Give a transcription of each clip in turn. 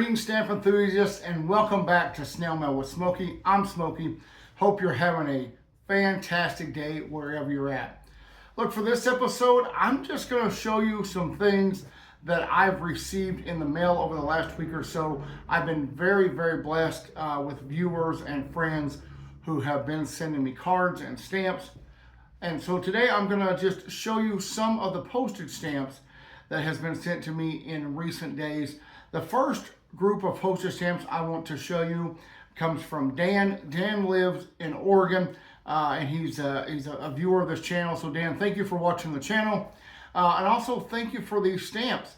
Greetings, stamp enthusiasts, and welcome back to Snail Mail with Smokey. I'm Smokey. Hope you're having a fantastic day wherever you're at. Look, for this episode, I'm just going to show you some things that I've received in the mail over the last week or so. I've been very, very blessed with viewers and friends who have been sending me cards and stamps. And so today I'm going to just show you some of the postage stamps that has been sent to me in recent days. The first group of postage stamps I want to show you comes from Dan. Dan lives in Oregon, and he's a viewer of this channel. So Dan, thank you for watching the channel. And also thank you for these stamps.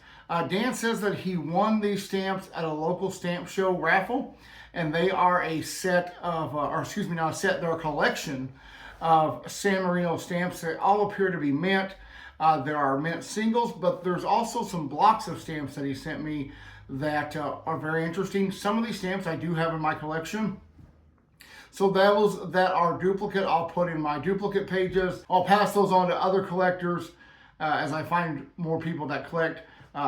Dan says that he won these stamps at a local stamp show raffle, and they are a set of, not a set, they're a collection of San Marino stamps. They all appear to be mint. There are mint singles, but there's also some blocks of stamps that he sent me that are very interesting. Some of these stamps I do have in my collection. So those that are duplicate, I'll put in my duplicate pages. I'll pass those on to other collectors as I find more people that collect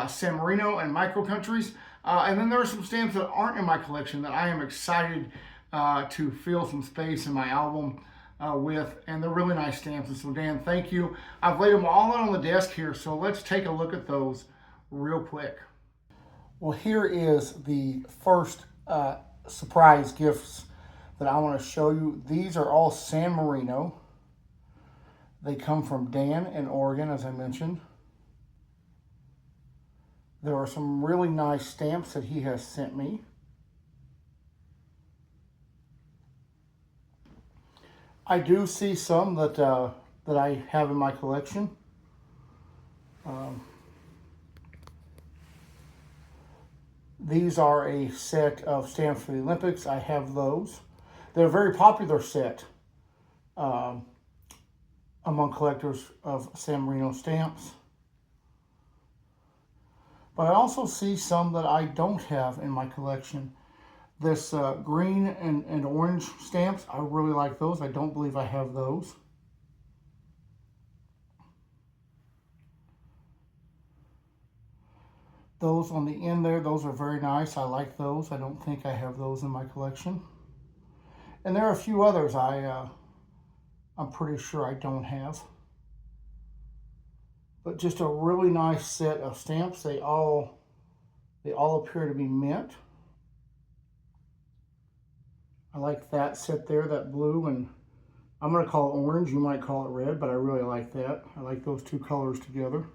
San Marino and micro countries. And then there are some stamps that aren't in my collection that I am excited to fill some space in my album with, and they're really nice stamps. And so Dan, thank you. I've laid them all out on the desk here, so let's take a look at those real quick. Well, here is the first surprise gifts that I want to show you. These are all San Marino. They come from Dan in Oregon, as I mentioned. There are some really nice stamps that he has sent me. I do see some that that I have in my collection. These are a set of stamps for the Olympics. I have those. They're a very popular set among collectors of San Marino stamps. But I also see some that I don't have in my collection. This green and orange stamps, I really like those. I don't believe I have those. Those on the end there, those are very nice. I like those. I don't think I have those in my collection. And there are a few others I'm pretty sure I don't have. But just a really nice set of stamps. They all appear to be mint. I like that set there, that blue, and I'm going to call it orange. You might call it red, but I really like that. I like those two colors together.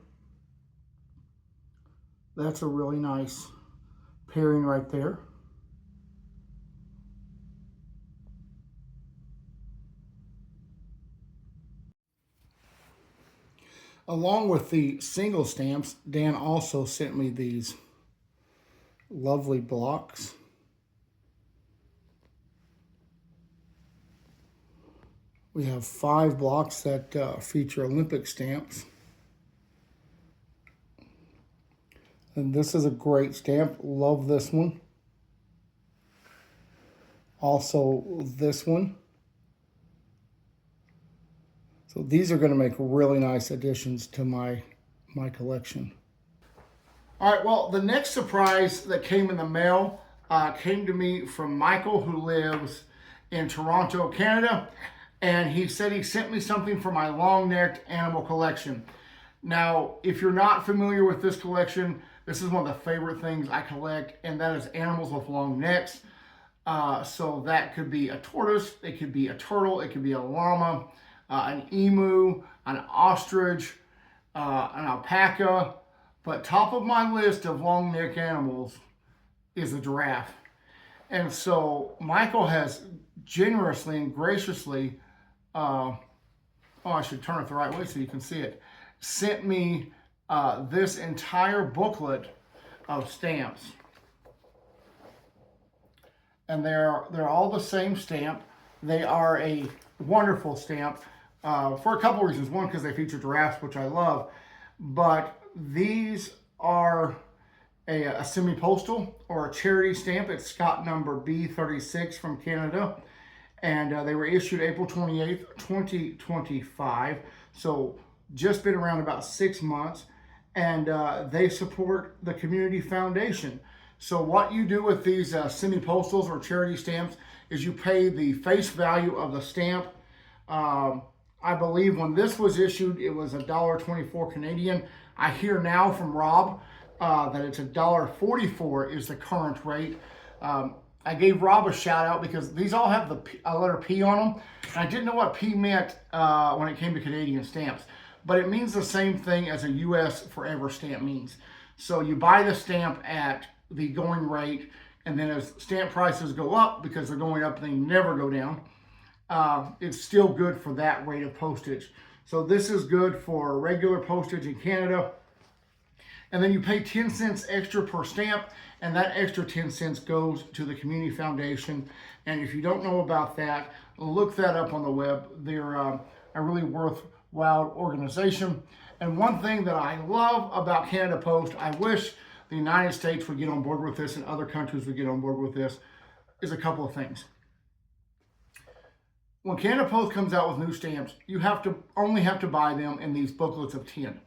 That's a really nice pairing right there. Along with the single stamps, Dan also sent me these lovely blocks. We have 5 blocks that feature Olympic stamps. And this is a great stamp. Love this one. Also this one. So these are going to make really nice additions to my collection. All right, well, the next surprise that came in the mail came to me from Michael, who lives in Toronto, Canada. And he said he sent me something for my long-necked animal collection. Now, if you're not familiar with this collection, this is one of the favorite things I collect, and that is animals with long necks. So that could be a tortoise, it could be a turtle, it could be a llama, an emu, an ostrich, an alpaca. But top of my list of long neck animals is a giraffe. And so Michael has generously and graciously, I should turn it the right way so you can see it, sent me this entire booklet of stamps. And they're all the same stamp. They are a wonderful stamp for a couple reasons. One, because they feature giraffes, which I love. But these are a semi-postal or a charity stamp. It's Scott number B36 from Canada. And they were issued April 28th, 2025. So just been around about 6 months. And they support the Community Foundation. So what you do with these semi-postals or charity stamps is you pay the face value of the stamp. I believe when this was issued, it was $1.24 Canadian. I hear now from Rob that it's $1.44 is the current rate. I gave Rob a shout out because these all have the letter P on them. And I didn't know what P meant when it came to Canadian stamps, but it means the same thing as a U.S. forever stamp means. So you buy the stamp at the going rate, and then as stamp prices go up, because they're going up, they never go down, it's still good for that rate of postage. So this is good for regular postage in Canada. And then you pay 10 cents extra per stamp, and that extra 10 cents goes to the Community Foundation. And if you don't know about that, look that up on the web. They're a really worthwhile organization. And one thing that I love about Canada Post, I wish the United States would get on board with this and other countries would get on board with this, is a couple of things. When Canada Post comes out with new stamps, you only have to buy them in these booklets of 10.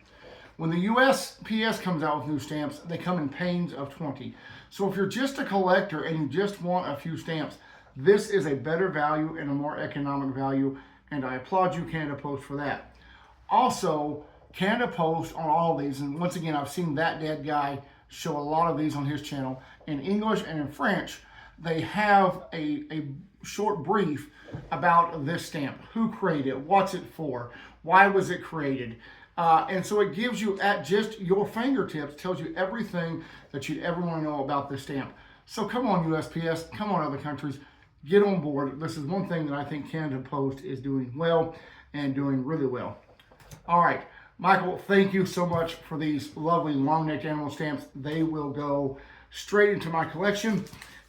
When the USPS comes out with new stamps, they come in panes of 20. So if you're just a collector and you just want a few stamps, this is a better value and a more economic value, and I applaud you, Canada Post, for that. Also, Canada Post on all of these, and once again, I've seen That Dead Guy show a lot of these on his channel, in English and in French, they have a short brief about this stamp. Who created it? What's it for? Why was it created? And so it gives you, at just your fingertips, tells you everything that you'd ever want to know about this stamp. So come on, USPS, come on, other countries, get on board. This is one thing that I think Canada Post is doing well and doing really well. All right, Michael, thank you so much for these lovely long-necked animal stamps. They will go straight into my collection,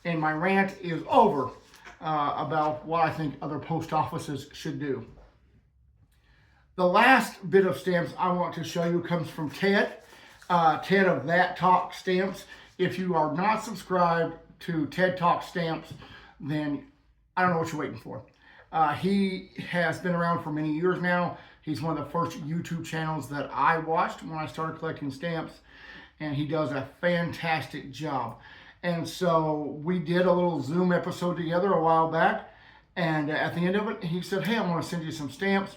and my rant is over about what I think other post offices should do. The last bit of stamps I want to show you comes from Ted. Ted of That Talk Stamps. If you are not subscribed to Ted Talk Stamps, then I don't know what you're waiting for. He has been around for many years now. He's one of the first YouTube channels that I watched when I started collecting stamps, and he does a fantastic job. And so we did a little Zoom episode together a while back, and at the end of it, he said, hey, I want to send you some stamps.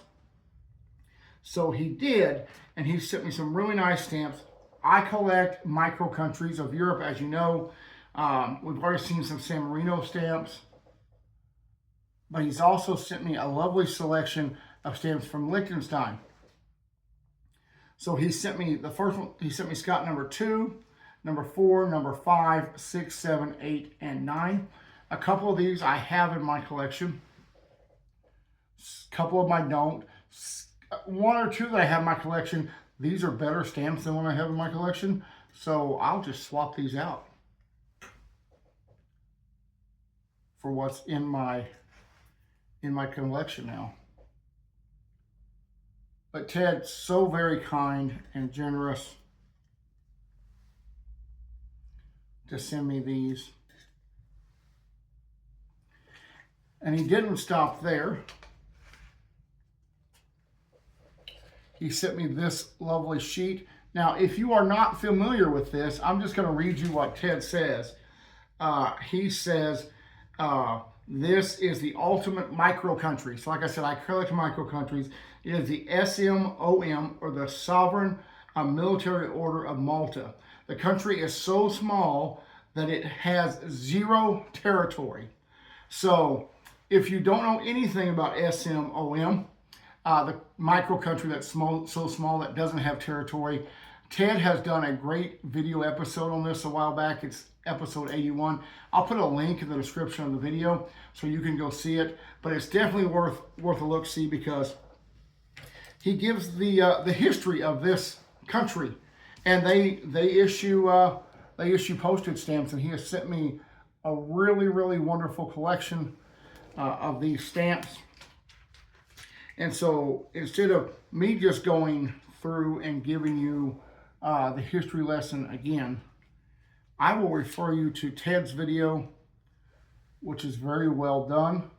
So he did, and he sent me some really nice stamps. I collect micro countries of Europe, as you know. We've already seen some San Marino stamps, but he's also sent me a lovely selection of stamps from Liechtenstein. So he sent me the first one, he sent me Scott number 2, number 4, number 5, 6, 7, 8, and 9. A couple of these I have in my collection. A couple of them I don't. One or two that I have in my collection, these are better stamps than what I have in my collection, so I'll just swap these out for what's in my collection now. But Ted's so very kind and generous to send me these. And he didn't stop there. He sent me this lovely sheet. Now, if you are not familiar with this, I'm just going to read you what Ted says. He says, this is the ultimate micro country. So like I said, I collect micro countries. It is the SMOM, or the Sovereign Military Order of Malta. The country is so small that it has 0 territory. So if you don't know anything about SMOM, the micro country that's so small that doesn't have territory, Ted has done a great video episode on this a while back. It's episode 81. I'll put a link in the description of the video so you can go see it. But it's definitely worth a look-see, because he gives the history of this country, and they issue postage stamps, and he has sent me a really wonderful collection of these stamps. And so instead of me just going through and giving you the history lesson again, I will refer you to Ted's video, which is very well done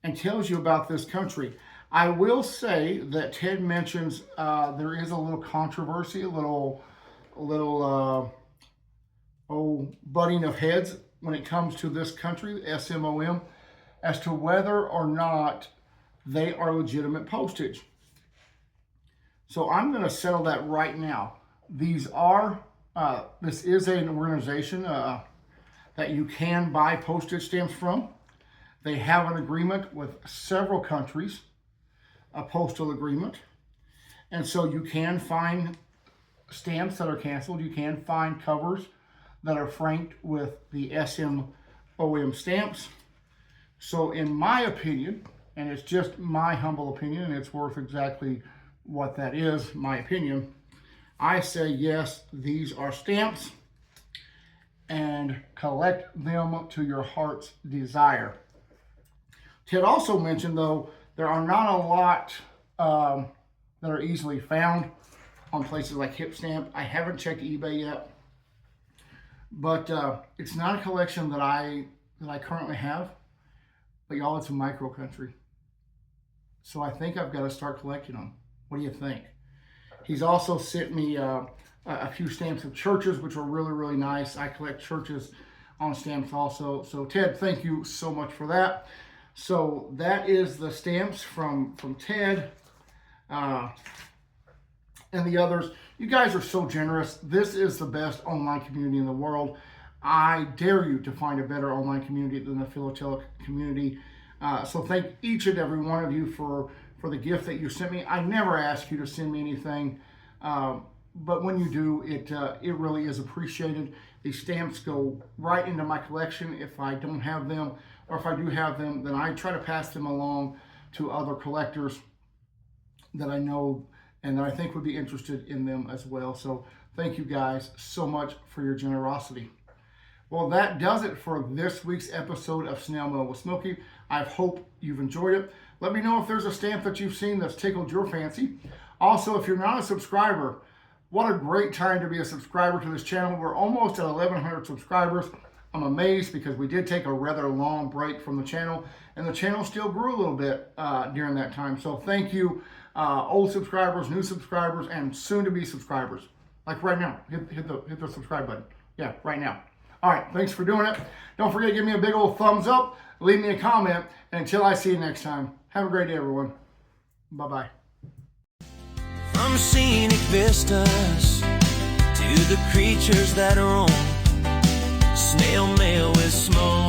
and tells you about this country. I will say that Ted mentions there is a little controversy, a little butting of heads when it comes to this country, SMOM, as to whether or not they are legitimate postage. So I'm going to settle that right now. This is an organization that you can buy postage stamps from. They have an agreement with several countries, a postal agreement. And so you can find stamps that are canceled. You can find covers that are franked with the SMOM stamps. So in my opinion, and it's just my humble opinion, and it's worth exactly what that is, my opinion, I say yes, these are stamps, and collect them to your heart's desire. Ted also mentioned, though, there are not a lot that are easily found on places like Hipstamp. I haven't checked eBay yet, but it's not a collection that I currently have. But y'all, it's a micro country, so I think I've got to start collecting them. What do you think? He's also sent me a few stamps of churches, which are really, really nice. I collect churches on stamps also. So Ted, thank you so much for that. So that is the stamps from Ted and the others. You guys are so generous. This is the best online community in the world. I dare you to find a better online community than the philatelic community. So thank each and every one of you for the gift that you sent me. I never ask you to send me anything, but when you do, it really is appreciated. These stamps go right into my collection if I don't have them, or if I do have them, then I try to pass them along to other collectors that I know and that I think would be interested in them as well. So thank you guys so much for your generosity. Well, that does it for this week's episode of Snail Mail with Smokey. I hope you've enjoyed it. Let me know if there's a stamp that you've seen that's tickled your fancy. Also, if you're not a subscriber, what a great time to be a subscriber to this channel. We're almost at 1,100 subscribers. I'm amazed because we did take a rather long break from the channel, and the channel still grew a little bit during that time. So thank you, old subscribers, new subscribers, and soon-to-be subscribers. Like right now, hit the subscribe button. Yeah, right now. All right, thanks for doing it. Don't forget to give me a big old thumbs up, leave me a comment, and until I see you next time, have a great day, everyone. Bye-bye. From scenic vistas to the creatures that roam, snail mail with Smokey.